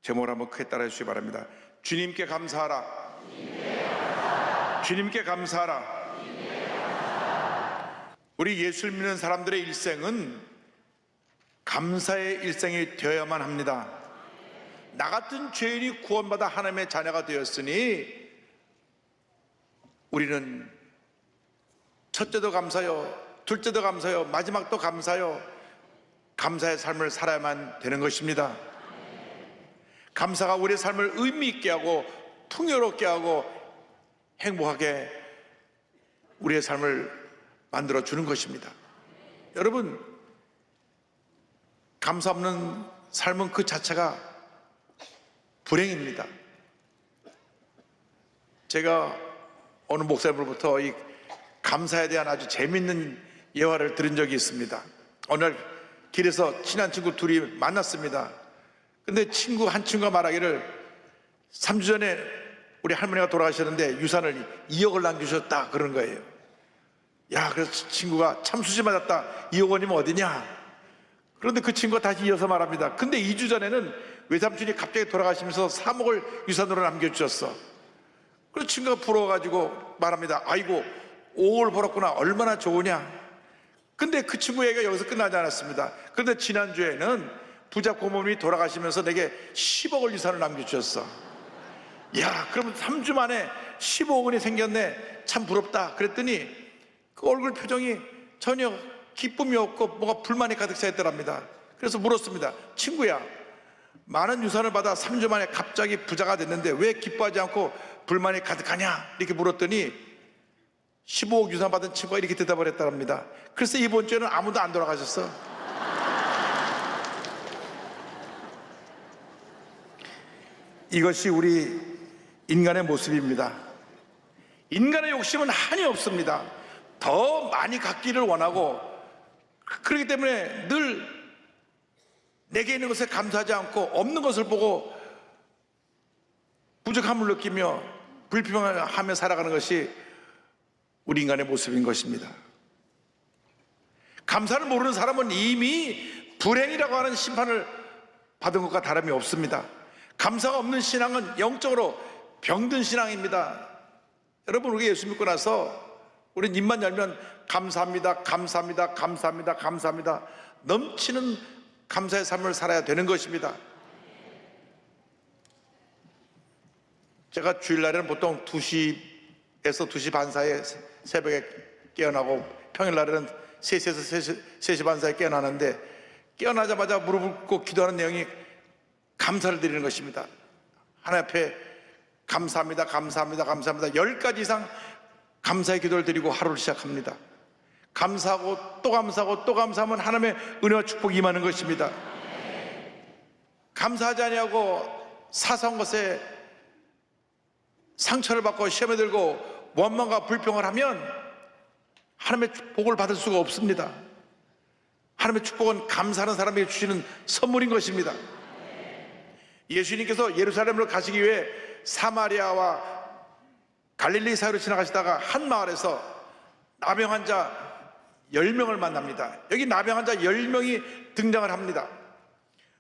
제목을 한번 크게 따라해 주시기 바랍니다. 주님께 감사하라. 주님께 감사하라. 우리 예수를 믿는 사람들의 일생은 감사의 일생이 되어야만 합니다. 나 같은 죄인이 구원받아 하나님의 자녀가 되었으니 우리는 첫째도 감사요, 둘째도 감사요, 마지막도 감사요, 감사의 삶을 살아야만 되는 것입니다. 감사가 우리의 삶을 의미 있게 하고 풍요롭게 하고 행복하게 우리의 삶을 만들어 주는 것입니다. 여러분, 감사 없는 삶은 그 자체가 불행입니다. 제가 어느 목사님으로부터 이 감사에 대한 아주 재밌는 예화를 들은 적이 있습니다. 어느 날 길에서 친한 친구 둘이 만났습니다. 근데 한 친구가 말하기를 3주 전에 우리 할머니가 돌아가셨는데 유산을 2억을 남기셨다 그러는 거예요. 야, 그래서 친구가 참 수지 맞았다. 2억 원이면 어디냐? 그런데 그 친구가 다시 이어서 말합니다. 근데 2주 전에는 외삼촌이 갑자기 돌아가시면서 3억을 유산으로 남겨주셨어. 그래서 친구가 부러워가지고 말합니다. 아이고, 5억을 벌었구나. 얼마나 좋으냐? 근데 그 친구 얘기가 여기서 끝나지 않았습니다. 그런데 지난주에는 부자 고모님이 돌아가시면서 내게 10억을 유산을 남겨주셨어. 야, 그러면 3주 만에 15억 원이 생겼네. 참 부럽다. 그랬더니 그 얼굴 표정이 전혀 기쁨이 없고 뭐가 불만이 가득 차 있더랍니다. 그래서 물었습니다. 친구야, 많은 유산을 받아 3주 만에 갑자기 부자가 됐는데 왜 기뻐하지 않고 불만이 가득하냐? 이렇게 물었더니 15억 유산 받은 친구가 이렇게 대답을 했답니다. 그래서 이번 주에는 아무도 안 돌아가셨어. 이것이 우리 인간의 모습입니다. 인간의 욕심은 한이 없습니다. 더 많이 갖기를 원하고, 그렇기 때문에 늘 내게 있는 것에 감사하지 않고 없는 것을 보고 부족함을 느끼며 불평하며 살아가는 것이 우리 인간의 모습인 것입니다. 감사를 모르는 사람은 이미 불행이라고 하는 심판을 받은 것과 다름이 없습니다. 감사가 없는 신앙은 영적으로 병든 신앙입니다. 여러분, 우리가 예수 믿고 나서 우리는 입만 열면 감사합니다, 감사합니다, 감사합니다, 감사합니다, 넘치는 감사의 삶을 살아야 되는 것입니다. 제가 주일날에는 보통 2시에서 2시 반 사이에 새벽에 깨어나고, 평일날에는 3시에서 3시 반 사이에 깨어나는데, 깨어나자마자 무릎을 꿇고 기도하는 내용이 감사를 드리는 것입니다. 하나님 앞에 감사합니다, 감사합니다, 감사합니다 10가지 이상 감사의 기도를 드리고 하루를 시작합니다. 감사하고 또 감사하고 또 감사하면 하나님의 은혜와 축복이 임하는 것입니다. 감사하지 아니하고 사소한 것에 상처를 받고 시험에 들고 원망과 불평을 하면 하나님의 복을 받을 수가 없습니다. 하나님의 축복은 감사하는 사람에게 주시는 선물인 것입니다. 예수님께서 예루살렘으로 가시기 위해 사마리아와 갈릴리 사이로 지나가시다가 한 마을에서 나병 환자 10명을 만납니다. 여기 나병 환자 10명이 등장을 합니다.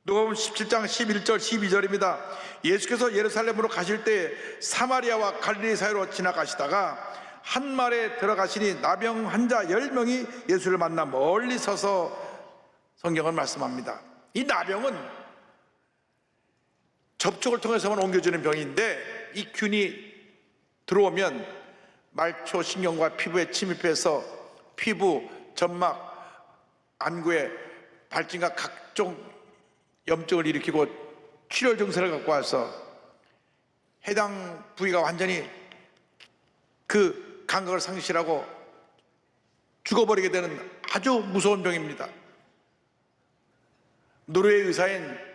누가복음 17장 11절 12절입니다. 예수께서 예루살렘으로 가실 때 사마리아와 갈릴리 사이로 지나가시다가 한 마을에 들어가시니 나병 환자 10명이 예수를 만나 멀리 서서 성경을 말씀합니다. 이 나병은 접촉을 통해서만 옮겨지는 병인데, 이 균이 들어오면 말초 신경과 피부에 침입해서 피부, 점막, 안구에 발진과 각종 염증을 일으키고 출혈 증세를 갖고 와서 해당 부위가 완전히 그 감각을 상실하고 죽어버리게 되는 아주 무서운 병입니다. 노르웨이 의사인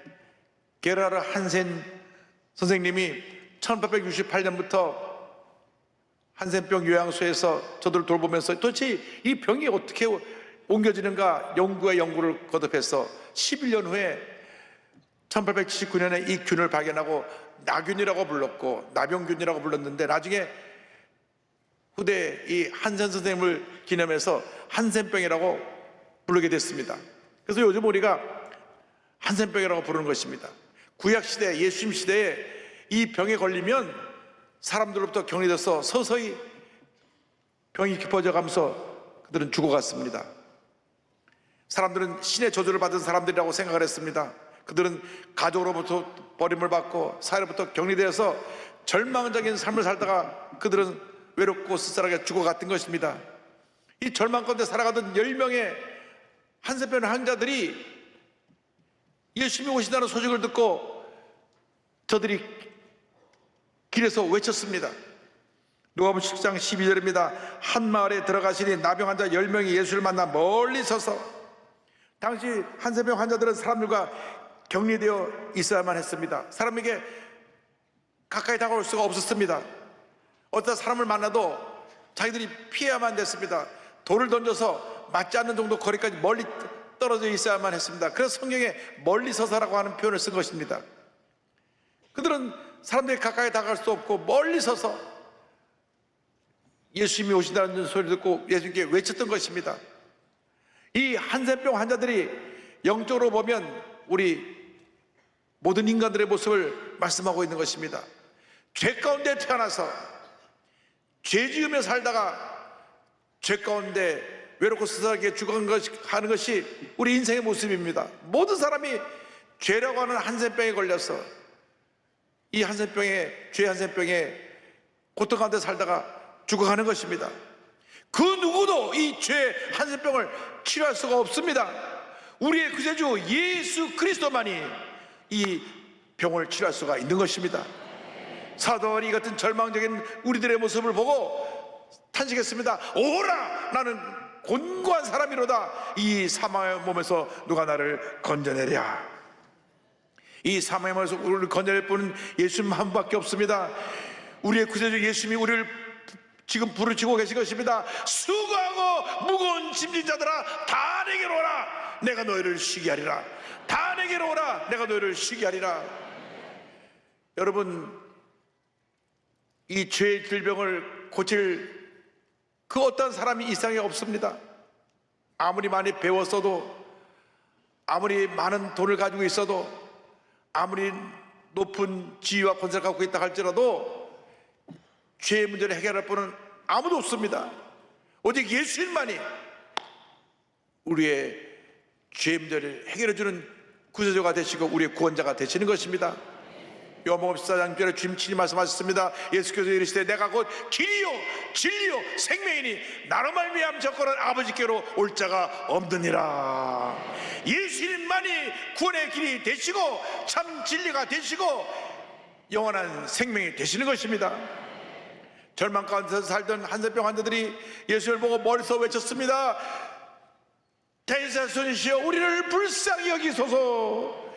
게라르 한센 선생님이 1868년부터 한센병 요양소에서 저들을 돌보면서 도대체 이 병이 어떻게 옮겨지는가 연구를 거듭해서 11년 후에 1879년에 이 균을 발견하고 나균이라고 불렀고 나병균이라고 불렀는데, 나중에 후대에 이 한센 선생님을 기념해서 한센병이라고 부르게 됐습니다. 그래서 요즘 우리가 한센병이라고 부르는 것입니다. 구약시대, 예수님 시대에 이 병에 걸리면 사람들로부터 격리돼서 서서히 병이 깊어져 가면서 그들은 죽어갔습니다. 사람들은 신의 저주를 받은 사람들이라고 생각을 했습니다. 그들은 가족으로부터 버림을 받고 사회로부터 격리되어서 절망적인 삶을 살다가 그들은 외롭고 쓸쓸하게 죽어갔던 것입니다. 이 절망 가운데 살아가던 10명의 한센병 환자들이 예수님이 오신다는 소식을 듣고 저들이 길에서 외쳤습니다. 누가복음 10장 12절입니다. 한 마을에 들어가시니 나병 환자 10명이 예수를 만나 멀리 서서, 당시 한센병 환자들은 사람들과 격리되어 있어야만 했습니다. 사람에게 가까이 다가올 수가 없었습니다. 어떤 사람을 만나도 자기들이 피해야만 됐습니다. 돌을 던져서 맞지 않는 정도 거리까지 멀리 떨어져 있어야만 했습니다. 그래서 성경에 멀리 서서라고 하는 표현을 쓴 것입니다. 그들은 사람들이 가까이 다가갈 수 없고 멀리 서서 예수님이 오신다는 소리를 듣고 예수님께 외쳤던 것입니다. 이 한센병 환자들이 영적으로 보면 우리 모든 인간들의 모습을 말씀하고 있는 것입니다. 죄 가운데 태어나서 죄 지으며 살다가 죄 가운데 외롭고 스스하게 죽어가는 것이 우리 인생의 모습입니다. 모든 사람이 죄라고 하는 한센병에 걸려서 이 한센병에, 죄 한센병에 고통 가운데 살다가 죽어가는 것입니다. 그 누구도 이 죄 한센병을 치료할 수가 없습니다. 우리의 구세주 예수 그리스도만이 이 병을 치료할 수가 있는 것입니다. 사도 이 같은 절망적인 우리들의 모습을 보고 탄식했습니다. 오라, 나는 곤고한 사람이로다. 이 사망의 몸에서 누가 나를 건져내랴. 이 사망의 몸에서 우리를 건져낼 분은 예수님 한 분밖에 없습니다. 우리의 구세주 예수님이 우리를 지금 부르시고 계신 것입니다. 수고하고 무거운 짐진 자들아, 다 내게로 오라, 내가 너희를 쉬게 하리라. 다 내게로 오라, 내가 너희를 쉬게 하리라. 여러분, 이 죄의 질병을 고칠 그 어떤 사람이 이 세상에 없습니다. 아무리 많이 배웠어도, 아무리 많은 돈을 가지고 있어도, 아무리 높은 지위와 권세를 갖고 있다 할지라도 죄의 문제를 해결할 분은 아무도 없습니다. 오직 예수님만이 우리의 죄의 문제를 해결해주는 구세주가 되시고 우리의 구원자가 되시는 것입니다. 요한복음 14장 6절에 주님 친히 말씀하셨습니다. 예수께서 이르시되 내가 곧 길이요 진리요 생명이니 나로 말미암아 접근한 아버지께로 올 자가 없느니라. 예수님만이 구원의 길이 되시고 참 진리가 되시고 영원한 생명이 되시는 것입니다. 절망 가운데서 살던 한센병 환자들이 예수를 보고 멀리서 외쳤습니다. 대제사장이시여 우리를 불쌍히 여기소서.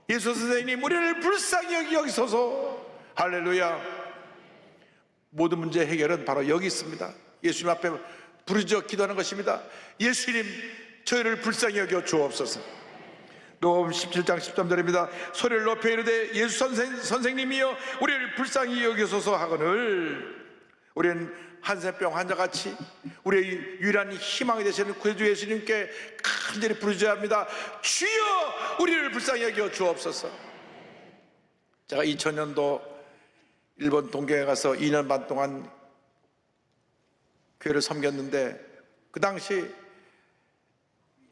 예수 선생님 우리를 불쌍히 여기소서. 할렐루야. 모든 문제 해결은 바로 여기 있습니다. 예수님 앞에 부르짖어 기도하는 것입니다. 예수님 저희를 불쌍히 여겨 주옵소서. 누가복음 17장 13절입니다. 소리를 높여 이르되 예수 선생님이여 우리를 불쌍히 여기소서 하거늘 우리는 한센병 환자같이 우리의 유일한 희망이 되시는 구세주 예수님께 간절히 부르짖어야 합니다. 주여 우리를 불쌍히 여겨 주옵소서. 제가 2000년도 일본 동경에 가서 2년 반 동안 교회를 섬겼는데 그 당시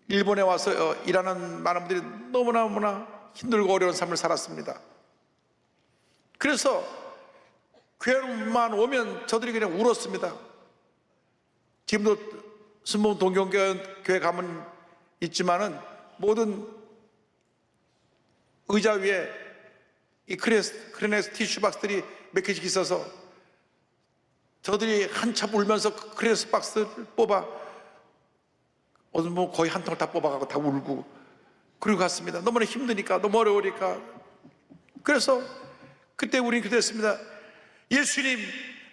일본에 와서 일하는 많은 분들이 너무나 힘들고 어려운 삶을 살았습니다. 그래서 교회로만 오면 저들이 그냥 울었습니다. 지금도 순봉 동경교회 가면 있지만은 모든 의자 위에 이 크레네스 티슈 박스들이 몇 개씩 있어서 저들이 한참 울면서 크레네스 박스를 뽑아 어느 뭐 거의 한 통을 다 뽑아가고 다 울고 그리고 갔습니다. 너무나 힘드니까, 너무 어려우니까. 그래서 그때 우리는 기도했습니다. 예수님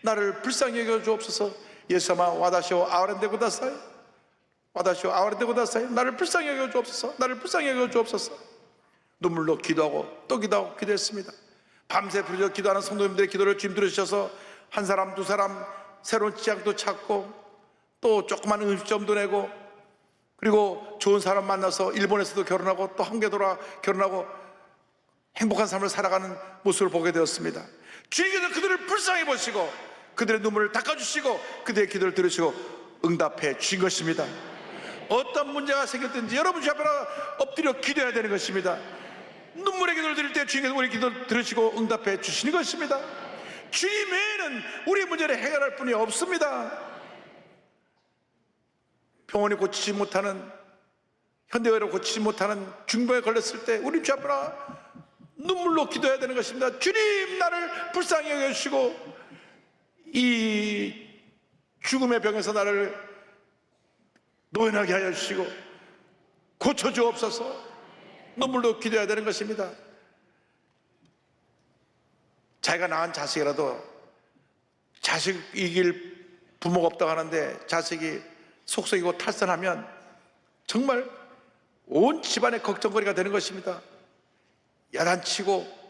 나를 불쌍히 여겨 주옵소서. 예수様와다시오 아우렌데 구다사이, 와다시오 아우렌데 구다사이. 나를 불쌍히 여겨 주옵소서. 나를 불쌍히 여겨 주옵소서. 눈물로 기도하고 또 기도하고 기도했습니다. 밤새 부르짖어 기도하는 성도님들의 기도를 주님 들으셔서 한 사람 두 사람 새로운 취향도 찾고 또 조그만 음식점도 내고 그리고 좋은 사람 만나서 일본에서도 결혼하고 또 한국에 돌아 결혼하고 행복한 삶을 살아가는 모습을 보게 되었습니다. 주님께서 그들을 불쌍히 보시고 그들의 눈물을 닦아주시고 그들의 기도를 들으시고 응답해 주신 것입니다. 어떤 문제가 생겼든지 여러분 주 앞에 엎드려 기도해야 되는 것입니다. 눈물의 기도를 드릴 때 주님께서 우리 기도를 들으시고 응답해 주시는 것입니다. 주님 외에는 우리 문제를 해결할 분이 없습니다. 병원이 고치지 못하는, 현대의학으로 고치지 못하는 중병에 걸렸을 때 우리 주 앞에 눈물로 기도해야 되는 것입니다. 주님, 나를 불쌍히 여겨주시고 이 죽음의 병에서 나를 노인하게 하여 주시고 고쳐주옵소서. 눈물로 기도해야 되는 것입니다. 자기가 낳은 자식이라도 자식 이길 부모가 없다고 하는데 자식이 속썩이고 탈선하면 정말 온 집안의 걱정거리가 되는 것입니다. 야단치고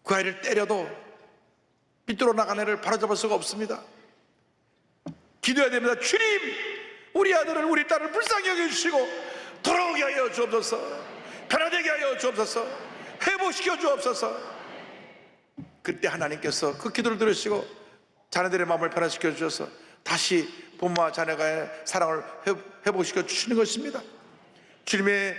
그 아이를 때려도 삐뚤어 나간 애를 바로잡을 수가 없습니다. 기도해야 됩니다. 주님, 우리 아들을 우리 딸을 불쌍히 여겨주시고 돌아오게 하여 주옵소서. 편안하게 하여 주옵소서. 회복시켜 주옵소서. 그때 하나님께서 그 기도를 들으시고 자녀들의 마음을 변화시켜 주셔서 다시 부모와 자녀가의 사랑을 회복시켜 주시는 것입니다. 주님의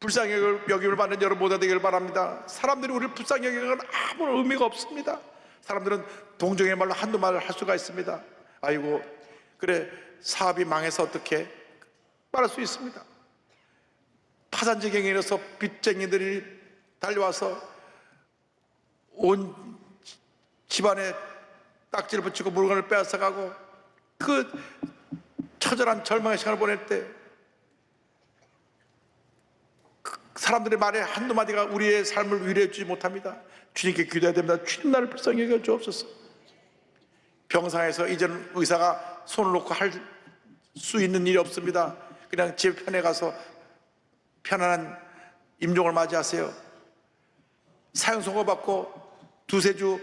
불쌍히 여김을 받는 여러분 모두 되기를 바랍니다. 사람들이 우리를 불쌍히 여기는 건 아무런 의미가 없습니다. 사람들은 동정의 말로 한두 말을 할 수가 있습니다. 아이고 그래 사업이 망해서 어떻게 말할 수 있습니다. 파산지경에 이르러서 빚쟁이들이 달려와서 온 집안에 딱지를 붙이고 물건을 빼앗아가고 그 처절한 절망의 시간을 보낼 때 사람들의 말에 한두 마디가 우리의 삶을 위로해 주지 못합니다. 주님께 기도해야 됩니다. 주님, 나를 불쌍히 여겨 주옵소서. 병상에서 이제는 의사가 손을 놓고 할 수 있는 일이 없습니다. 그냥 집 편에 가서 편안한 임종을 맞이하세요. 사형 선고받고 두세 주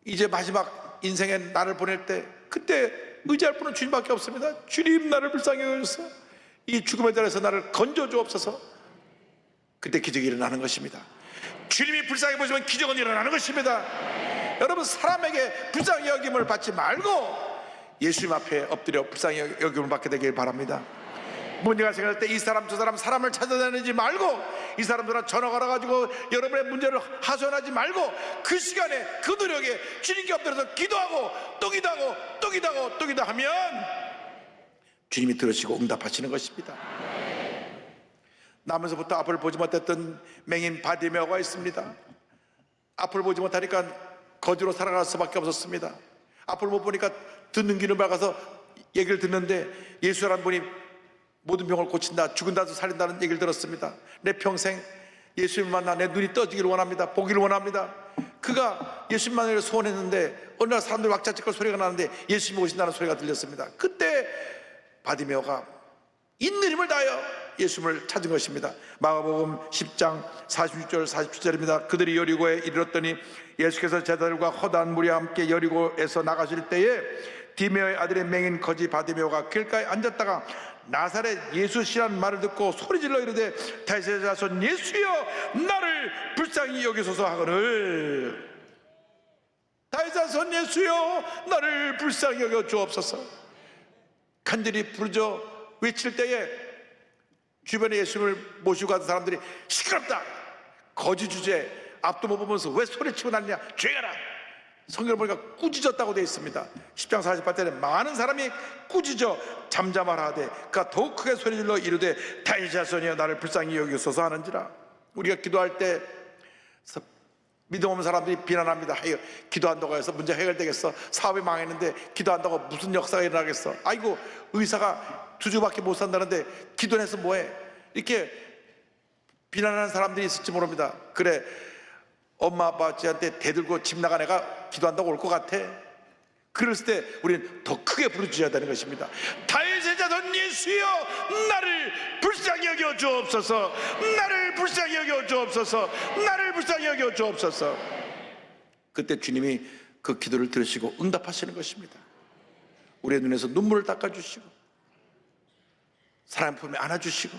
이제 마지막 인생의 날을 보낼 때 그때 의지할 분은 주님밖에 없습니다. 주님, 나를 불쌍히 여겨주소서. 이 죽음의 자리에서 나를 건져 주옵소서. 그때 기적이 일어나는 것입니다. 주님이 불쌍히 보시면 기적은 일어나는 것입니다. 여러분, 사람에게 불쌍히 여김을 받지 말고 예수님 앞에 엎드려 불쌍히 여김을 받게 되길 바랍니다. 문제가 생길 때 이 사람 저 사람 사람을 찾아다니지 말고 이 사람들은 전화 걸어가지고 여러분의 문제를 하소연하지 말고 그 시간에 그 노력에 주님께 엎드려서 기도하고 또 기도하고 또 기도하고 또 기도하면 주님이 들으시고 응답하시는 것입니다. 나면서부터 앞을 보지 못했던 맹인 바디메오가 있습니다. 앞을 보지 못하니까 거지로 살아갈 수밖에 없었습니다. 앞을 못 보니까 듣는 귀는 밝아서 얘기를 듣는데 예수라는 분이 모든 병을 고친다, 죽은다도 살린다는 얘기를 들었습니다. 내 평생 예수님 만나 내 눈이 떠지기를 원합니다. 보기를 원합니다. 그가 예수님만을 소원했는데 어느 날 사람들이 왁자지껄 소리가 나는데 예수님이 오신다는 소리가 들렸습니다. 그때 바디메오가 있는 힘을 다하여 예수님을 찾은 것입니다. 마가복음 10장 46절 47절입니다. 그들이 여리고에 이르렀더니 예수께서 제자들과 허다한 무리와 함께 여리고에서 나가실 때에 디메오의 아들의 맹인 거지 바디메오가 길가에 앉았다가 나사렛 예수시라는 말을 듣고 소리질러 이르되 다윗의 자손 예수여, 나를 불쌍히 여기소서 하거늘. 다윗의 자손 예수여, 나를 불쌍히 여겨 주옵소서. 간절히 부르짖어 외칠 때에 주변에 예수님을 모시고 가던 사람들이 시끄럽다, 거지 주제, 앞도 못 보면서 왜 소리치고 났냐, 죄가라. 성경을 보니까 꾸짖었다고 되어 있습니다. 10장 48절에 많은 사람이 꾸짖어 잠잠하라 하되 그가 더욱 크게 소리질러 이르되 다윗의 자손이여, 나를 불쌍히 여기소서 하는지라. 우리가 기도할 때 믿음 없는 사람들이 비난합니다. 기도한다고 해서 문제 해결되겠어? 사업이 망했는데 기도한다고 무슨 역사가 일어나겠어? 아이고, 의사가 2주밖에 못 산다는데 기도해서 뭐해? 이렇게 비난하는 사람들이 있을지 모릅니다. 그래, 엄마 아빠한테 대들고 집 나간 애가 기도한다고 올 것 같아? 그랬을 때 우리는 더 크게 부르짖어야 되는 것입니다. 다윗의 자손 예수여, 나를 불쌍히 여겨 주옵소서. 나를 불쌍히 여겨 주옵소서. 나를 불쌍히 여겨 주옵소서. 그때 주님이 그 기도를 들으시고 응답하시는 것입니다. 우리의 눈에서 눈물을 닦아주시고 사랑의 품에 안아주시고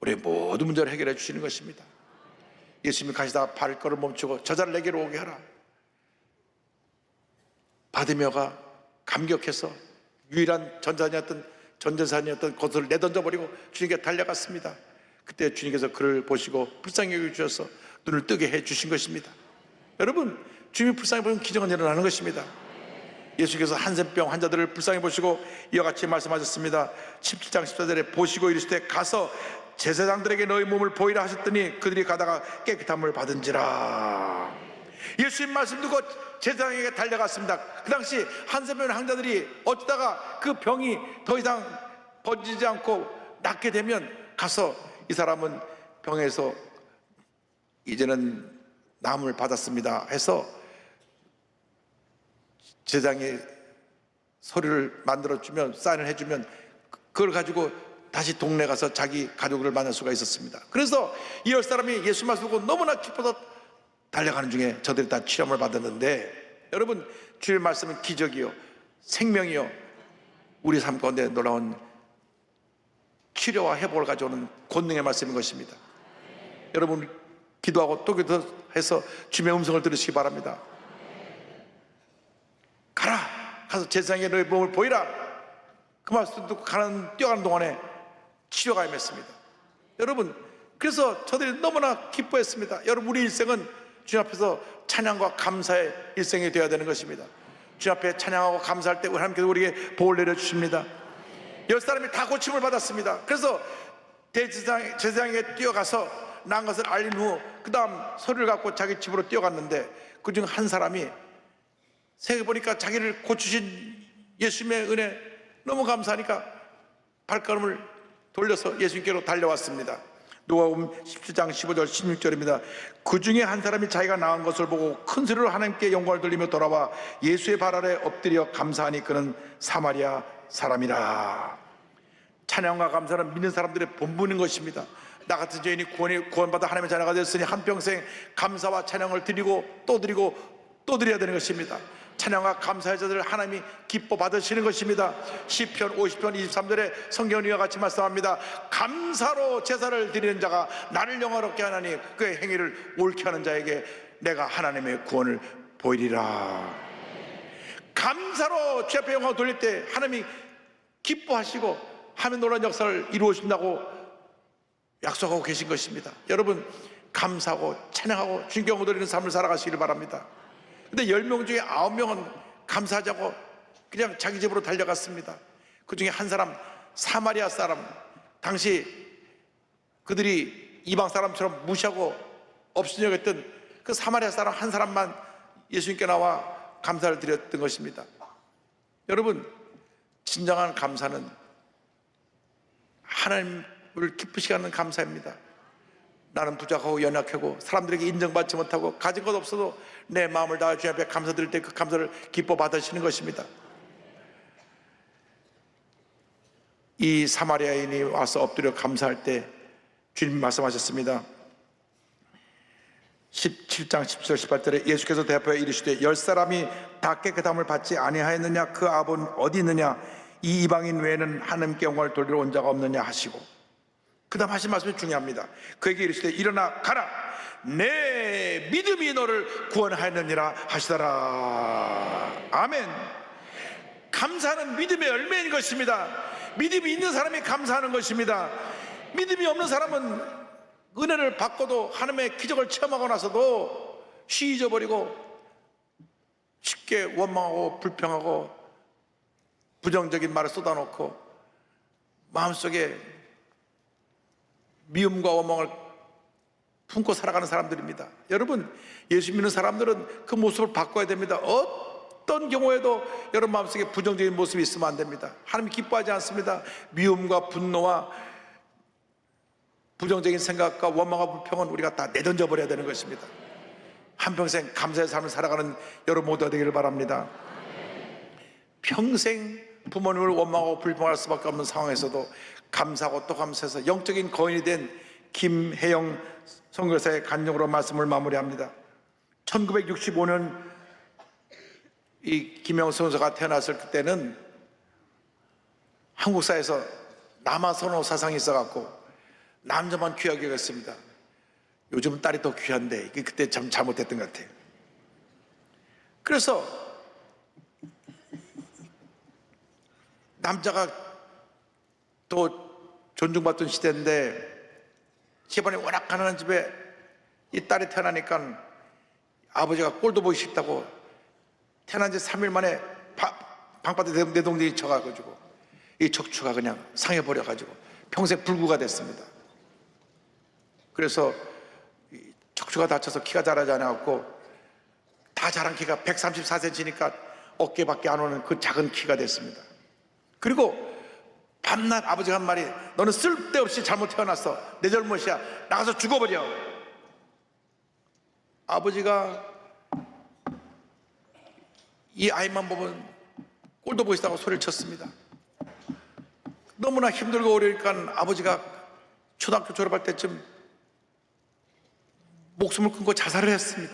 우리의 모든 문제를 해결해 주시는 것입니다. 예수님이 가시다가 발걸음 멈추고 저자를 내게로 오게 하라. 바디메오가 감격해서 유일한 전전산이었던 것을 내던져버리고 주님께 달려갔습니다. 그때 주님께서 그를 보시고 불쌍히 여겨주셔서 눈을 뜨게 해주신 것입니다. 여러분, 주님이 불쌍히 보면 기적은 일어나는 것입니다. 예수께서 한센병 환자들을 불쌍히 보시고 이와 같이 말씀하셨습니다. 17장 14절에 보시고 이르시되 가서 제사장들에게 너희 몸을 보이라 하셨더니 그들이 가다가 깨끗함을 받은지라. 예수님 말씀 듣고 제사장에게 달려갔습니다. 그 당시 한센병 환자들이 어쩌다가 그 병이 더 이상 번지지 않고 낫게 되면 가서 이 사람은 병에서 이제는 나음을 받았습니다 해서 제사장이 서류를 만들어주면, 사인을 해주면 그걸 가지고 다시 동네 가서 자기 가족을 만날 수가 있었습니다. 그래서 이 10사람이 예수 말씀 듣고 너무나 기뻐서 달려가는 중에 저들이 다 치료를 받았는데, 여러분, 주의 말씀은 기적이요 생명이요 우리 삶 가운데 놀라운 치료와 회복을 가져오는 권능의 말씀인 것입니다. 여러분, 기도하고 또 기도해서 주님의 음성을 들으시기 바랍니다. 가라! 가서 제사장에게 너의 몸을 보이라! 그 말씀 듣고 뛰어가는 동안에 치료가 임했습니다. 여러분, 그래서 저들이 너무나 기뻐했습니다. 여러분, 우리 일생은 주님 앞에서 찬양과 감사의 일생이 되어야 되는 것입니다. 주님 앞에 찬양하고 감사할 때 하나님께서 우리에게 복을 내려주십니다. 10사람이 다 고침을 받았습니다. 그래서 제사장에게 뛰어가서 난 것을 알린 후 그 다음 서류를 갖고 자기 집으로 뛰어갔는데, 그중 한 사람이 생각해보니까 자기를 고치신 예수님의 은혜 너무 감사하니까 발걸음을 돌려서 예수님께로 달려왔습니다. 누가복음 17장 15절 16절입니다. 그 중에 한 사람이 자기가 나은 것을 보고 큰 소리로 하나님께 영광을 돌리며 돌아와 예수의 발 아래 엎드려 감사하니 그는 사마리아 사람이라. 찬양과 감사는 믿는 사람들의 본분인 것입니다. 나 같은 죄인이 구원받아 하나님의 자녀가 되었으니 한평생 감사와 찬양을 드리고 또 드리고 또 드려야 되는 것입니다. 찬양과 감사의 자들을 하나님이 기뻐 받으시는 것입니다. 시편 50편 23절에 성경은 이와 같이 말씀합니다. 감사로 제사를 드리는 자가 나를 영화롭게 하나니 그의 행위를 옳게 하는 자에게 내가 하나님의 구원을 보이리라. 감사로 주 앞에 영광을 돌릴 때 하나님이 기뻐하시고 하면 놀라운 역사를 이루어진다고 약속하고 계신 것입니다. 여러분, 감사하고 찬양하고 주님께 영광 돌리는 삶을 살아가시기를 바랍니다. 근데 10명 중에 9명은 감사하자고 그냥 자기 집으로 달려갔습니다. 그 중에 한 사람, 사마리아 사람, 당시 그들이 이방 사람처럼 무시하고 없이 여겼던 그 사마리아 사람 한 사람만 예수님께 나와 감사를 드렸던 것입니다. 여러분, 진정한 감사는 하나님을 기쁘시게 하는 감사입니다. 나는 부족하고 연약하고 사람들에게 인정받지 못하고 가진 것 없어도 내 마음을 다해 주님 앞에 감사드릴 때 그 감사를 기뻐 받으시는 것입니다. 이 사마리아인이 와서 엎드려 감사할 때 주님 말씀하셨습니다. 17장 17절 18절에 예수께서 대답하여 이르시되 10사람이 다 깨끗함을 받지 아니하였느냐? 그 아버는 어디 있느냐? 이 이방인 외에는 하나님께 영광을 돌리러 온 자가 없느냐 하시고, 그 다음 하신 말씀이 중요합니다. 그에게 이르시되 일어나 가라, 내 믿음이 너를 구원하였느니라 하시더라. 아멘. 감사는 믿음의 열매인 것입니다. 믿음이 있는 사람이 감사하는 것입니다. 믿음이 없는 사람은 은혜를 받고도 하나님의 기적을 체험하고 나서도 쉬 잊어버리고 쉽게 원망하고 불평하고 부정적인 말을 쏟아놓고 마음속에 미움과 원망을 품고 살아가는 사람들입니다. 여러분, 예수 믿는 사람들은 그 모습을 바꿔야 됩니다. 어떤 경우에도 여러분 마음속에 부정적인 모습이 있으면 안 됩니다. 하나님 기뻐하지 않습니다. 미움과 분노와 부정적인 생각과 원망과 불평은 우리가 다 내던져 버려야 되는 것입니다. 한평생 감사의 삶을 살아가는 여러분 모두가 되기를 바랍니다. 평생 부모님을 원망하고 불평할 수밖에 없는 상황에서도 감사하고 또 감사해서 영적인 거인이 된 김혜영 선교사의 간증으로 말씀을 마무리합니다. 1965년 이 김혜영 선교사가 태어났을 그때는 한국 사회에서 남아선호 사상이 있어갖고 남자만 귀하게 여겼습니다. 요즘은 딸이 더 귀한데 그때 참 잘못했던 것 같아요. 그래서 남자가 또 존중받던 시대인데 집안이 워낙 가난한 집에 이 딸이 태어나니까 아버지가 꼴도 보기 싫다고 태어난 지 3일 만에 방바닥에 내동댕이 쳐가지고 이 척추가 그냥 상해버려가지고 평생 불구가 됐습니다. 그래서 척추가 다쳐서 키가 자라지 않아갖고 다 자란 키가 134cm니까 어깨밖에 안 오는 그 작은 키가 됐습니다. 그리고 밤낮 아버지가 한 말이, 너는 쓸데없이 잘못 태어났어. 내 잘못이야. 나가서 죽어버려. 아버지가 이 아이만 보면 꼴도 보기 싫다고 소리를 쳤습니다. 너무나 힘들고 어려우니까 아버지가 초등학교 졸업할 때쯤 목숨을 끊고 자살을 했습니다.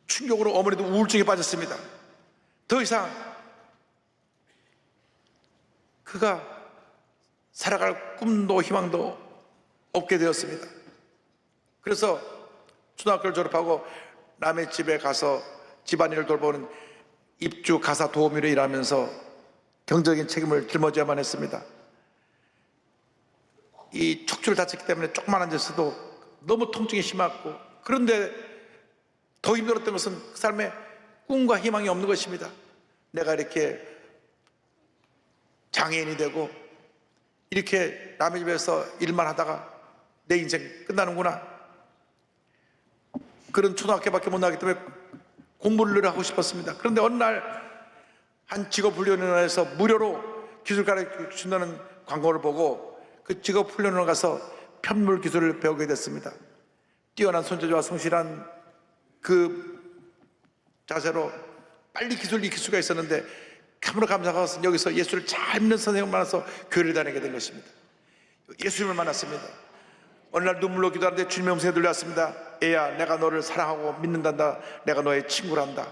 충격으로 어머니도 우울증에 빠졌습니다. 더 이상 그가 살아갈 꿈도 희망도 없게 되었습니다. 그래서 초등학교를 졸업하고 남의 집에 가서 집안일을 돌보는 입주 가사 도우미로 일하면서 경제적인 책임을 짊어져야만 했습니다. 이 척추를 다쳤기 때문에 조금만 앉았어도 너무 통증이 심했고, 그런데 더 힘들었던 것은 그 삶에 꿈과 희망이 없는 것입니다. 내가 이렇게 장애인이 되고 이렇게 남의 집에서 일만 하다가 내 인생 끝나는구나. 그런 초등학교밖에 못 나가기 때문에 공부를 하고 싶었습니다. 그런데 어느 날 한 직업훈련원에서 무료로 기술 가르쳐준다는 광고를 보고 그 직업훈련원에 가서 편물 기술을 배우게 됐습니다. 뛰어난 손재주와 성실한 그 자세로 빨리 기술을 익힐 수가 있었는데, 참으로 감사한 것은 여기서 예수를 잘 믿는 선생님을 만나서 교회를 다니게 된 것입니다. 예수님을 만났습니다. 어느 날 눈물로 기도하는데 주님의 음성이 들려왔습니다. 애야, 내가 너를 사랑하고 믿는단다. 내가 너의 친구란다.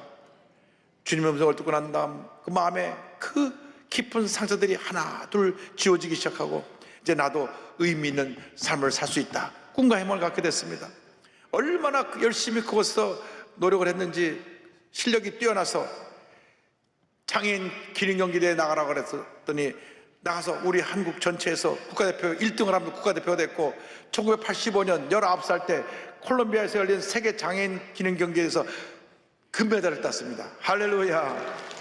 주님의 음성을 듣고 난 다음 그 마음에 그 깊은 상처들이 하나 둘 지워지기 시작하고, 이제 나도 의미 있는 삶을 살 수 있다. 꿈과 희망을 갖게 됐습니다. 얼마나 열심히 그것서 노력을 했는지 실력이 뛰어나서 장애인 기능경기대회에 나가라고 그랬더니 나가서 우리 한국 전체에서 국가대표 1등을 하면서 국가대표가 됐고, 1985년 19살 때 콜롬비아에서 열린 세계 장애인 기능경기에서 금메달을 땄습니다. 할렐루야.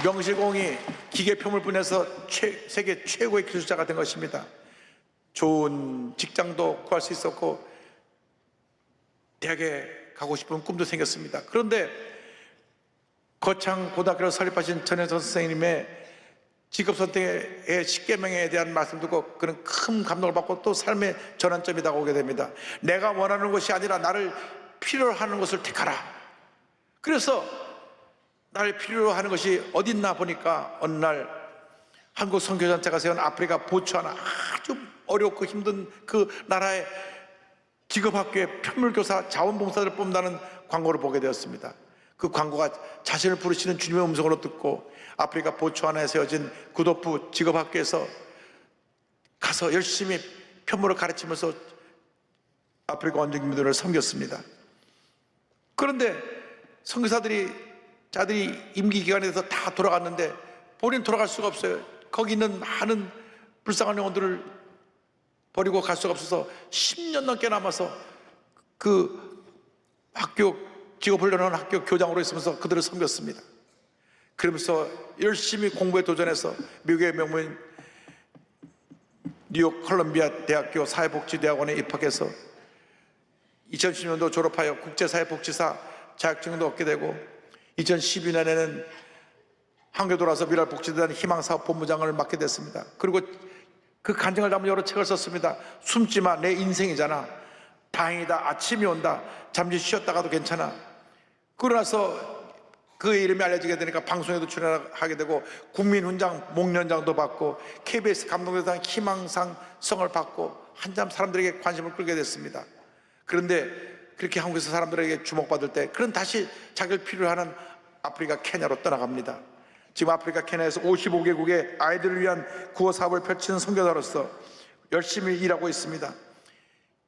명실공히 기계 표물분에서 세계 최고의 기술자가 된 것입니다. 좋은 직장도 구할 수 있었고 대학에 가고 싶은 꿈도 생겼습니다. 그런데 거창 고등학교를 설립하신 전혜선 선생님의 직업 선택의 10계명에 대한 말씀 듣고 그는 큰 감동을 받고 또 삶의 전환점이 다가오게 됩니다. 내가 원하는 것이 아니라 나를 필요로 하는 것을 택하라. 그래서 나를 필요로 하는 것이 어딨나 보니까 어느 날 한국 선교단체가 세운 아프리카 보츠와나 아주 어렵고 힘든 그 나라의 직업학교에 편물교사 자원봉사자를 뽑는다는 광고를 보게 되었습니다. 그 광고가 자신을 부르시는 주님의 음성으로 듣고 아프리카 보츠와나에 세워진 구도프 직업학교에서 가서 열심히 편물을 가르치면서 아프리카 원주민들을 섬겼습니다. 그런데 선교사들이 자들이 임기 기간에 대해서 다 돌아갔는데 본인 돌아갈 수가 없어요. 거기 있는 많은 불쌍한 영혼들을 버리고 갈 수가 없어서 10년 넘게 남아서 그 학교 직업훈련원 학교 교장으로 있으면서 그들을 섬겼습니다. 그러면서 열심히 공부에 도전해서 미국의 명문 뉴욕 콜롬비아 대학교 사회복지대학원에 입학해서 2010년도 졸업하여 국제사회복지사 자격증도 얻게 되고 2012년에는 한국에 돌아와서 미랄복지대단 희망사업 본부장을 맡게 됐습니다. 그리고 그 간증을 담은 여러 책을 썼습니다. 숨지마, 내 인생이잖아. 다행이다, 아침이 온다. 잠시 쉬었다가도 괜찮아. 그러고 나서 그의 이름이 알려지게 되니까 방송에도 출연하게 되고 국민훈장, 목련장도 받고 KBS 감동대상 희망상 성을 받고 한참 사람들에게 관심을 끌게 됐습니다. 그런데 그렇게 한국에서 사람들에게 주목받을 때 그는 다시 자기를 필요로 하는 아프리카 케냐로 떠나갑니다. 지금 아프리카 케냐에서 55개국의 아이들을 위한 구호 사업을 펼치는 선교사로서 열심히 일하고 있습니다.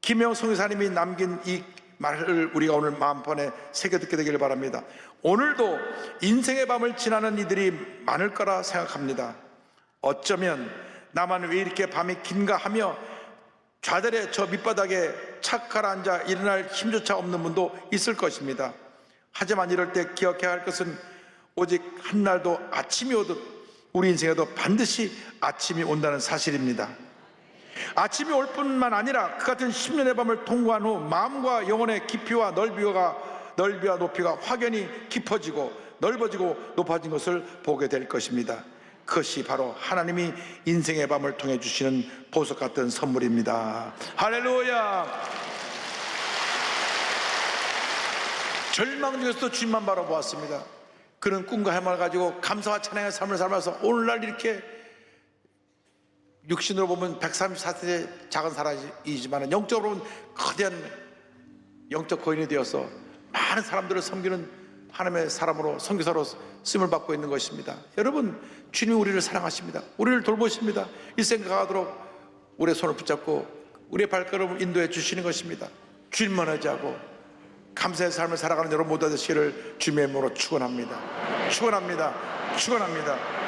김영 선교사님이 남긴 이 말을 우리가 오늘 마음판에 새겨 듣게 되기를 바랍니다. 오늘도 인생의 밤을 지나는 이들이 많을 거라 생각합니다. 어쩌면 나만 왜 이렇게 밤이 긴가 하며 좌절의 저 밑바닥에 착 가라앉아 일어날 힘조차 없는 분도 있을 것입니다. 하지만 이럴 때 기억해야 할 것은 오직 한날도 아침이 오듯 우리 인생에도 반드시 아침이 온다는 사실입니다. 아침이 올 뿐만 아니라 그 같은 10년의 밤을 통과한 후 마음과 영혼의 깊이와 넓이와 높이가 확연히 깊어지고 넓어지고 높아진 것을 보게 될 것입니다. 그것이 바로 하나님이 인생의 밤을 통해 주시는 보석 같은 선물입니다. 할렐루야. 절망 중에서도 주님만 바라보았습니다. 그는 꿈과 희망을 가지고 감사와 찬양의 삶을 살면서 오늘날 이렇게 육신으로 보면 134세의 작은 사람이지만 영적으로 보면 거대한 영적 거인이 되어서 많은 사람들을 섬기는 하나님의 사람으로 선교사로 쓰임을 받고 있는 것입니다. 여러분, 주님이 우리를 사랑하십니다. 우리를 돌보십니다. 일생 가도록 우리의 손을 붙잡고 우리의 발걸음을 인도해 주시는 것입니다. 주님만 의지하고 감사의 삶을 살아가는 여러분 모두 되시기를 주님의 이름으로 축원합니다. 축원합니다. 축원합니다.